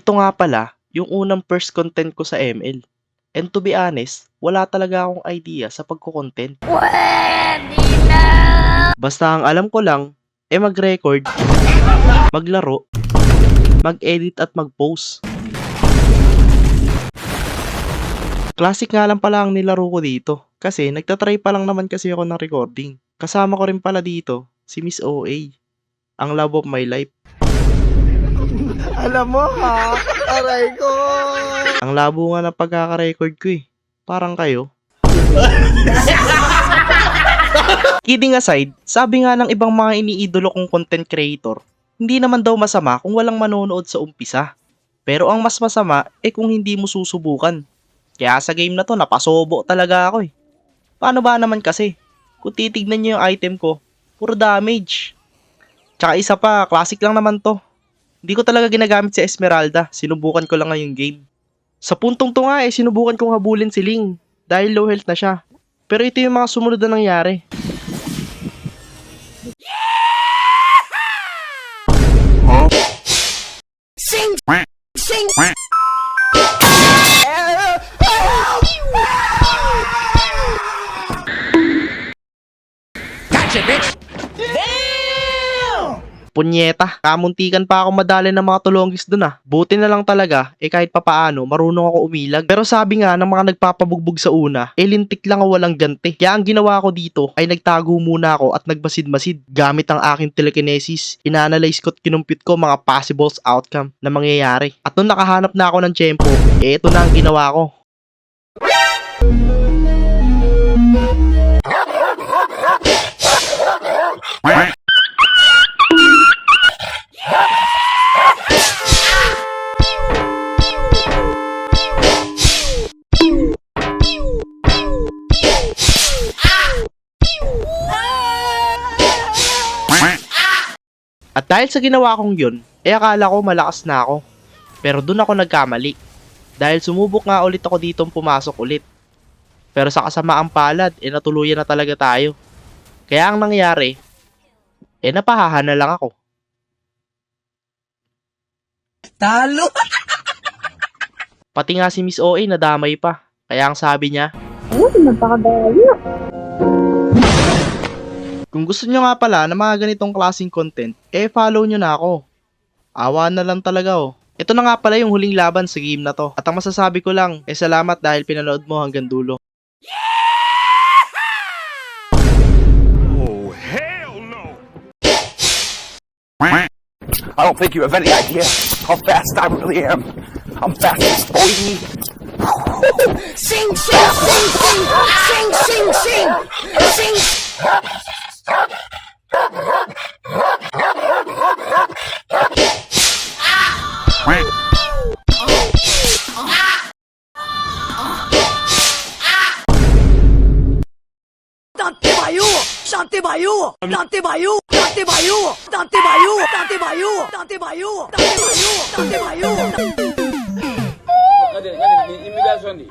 Ito nga pala, yung unang first content ko sa ML. And to be honest, wala talaga akong idea sa pagko-content. Basta ang alam ko lang, mag-record, maglaro, mag-edit at mag-post. Classic nga lang pala ang nilaro ko dito. Kasi nagtatry pa lang naman kasi ako ng recording. Kasama ko rin pala dito, si Miss OA. Ang love of my life. Alam mo ha, aray ko. Ang labo nga ng pagkaka-record ko eh. Parang kayo. Kidding aside, sabi nga ng ibang mga iniidolo kong content creator, hindi naman daw masama kung walang manonood sa umpisa. Pero ang mas masama kung hindi mo susubukan. Kaya sa game na to, napasobo talaga ako eh. Paano ba naman kasi? Kung titignan nyo yung item ko, puro damage. Tsaka isa pa, classic lang naman to. Hindi ko talaga ginagamit si Esmeralda, sinubukan ko lang ngayong game. Sa puntong to nga sinubukan kong habulin si Ling dahil low health na siya. Pero ito yung mga sumunod na nangyari. Sing! Sing! Gotcha, bitch! Punyeta, kamuntikan pa ako madali ng mga tulonggis dun ah. Buti na lang talaga, kahit papaano, marunong ako umilag. Pero sabi nga ng mga nagpapabugbog sa una, lintik lang o walang ganti. Kaya ang ginawa ko dito ay nagtago muna ako at nagbasid-masid. Gamit ang aking telekinesis, inaanalyze ko at kinumpute ko mga possible outcome na mangyayari. At nung nakahanap na ako ng tiyempo, ito na ang ginawa ko. At dahil sa ginawa kong yun, akala ko malakas na ako. Pero dun ako nagkamali. Dahil sumubok nga ulit ako ditong pumasok ulit. Pero sa kasamaang palad, natuluyan na talaga tayo. Kaya ang nangyari, napahahan na lang ako. Talo! Pati nga si Miss OA nadamay pa. Kaya ang sabi niya, Napakadaya. kung gusto nyo nga pala ng mga ganitong klaseng content, follow nyo na ako. Awa na lang talaga oh. Ito na nga pala yung huling laban sa game na to. At ang masasabi ko lang, salamat dahil pinanood mo hanggang dulo. Oh, hell no! I don't think you have any idea how fast I really am. I'm fastest, boy. Sing! Sing! Sing! Sing! Sing! Sing! Sing! Sing! Dante Bayo! Dante Bayo! Dante Bayo! Dante Bayo! Dante Bayo! Dante Bayo! Dante Bayo! Dante Bayo! Dante Bayo! Hadi, imitasyon di.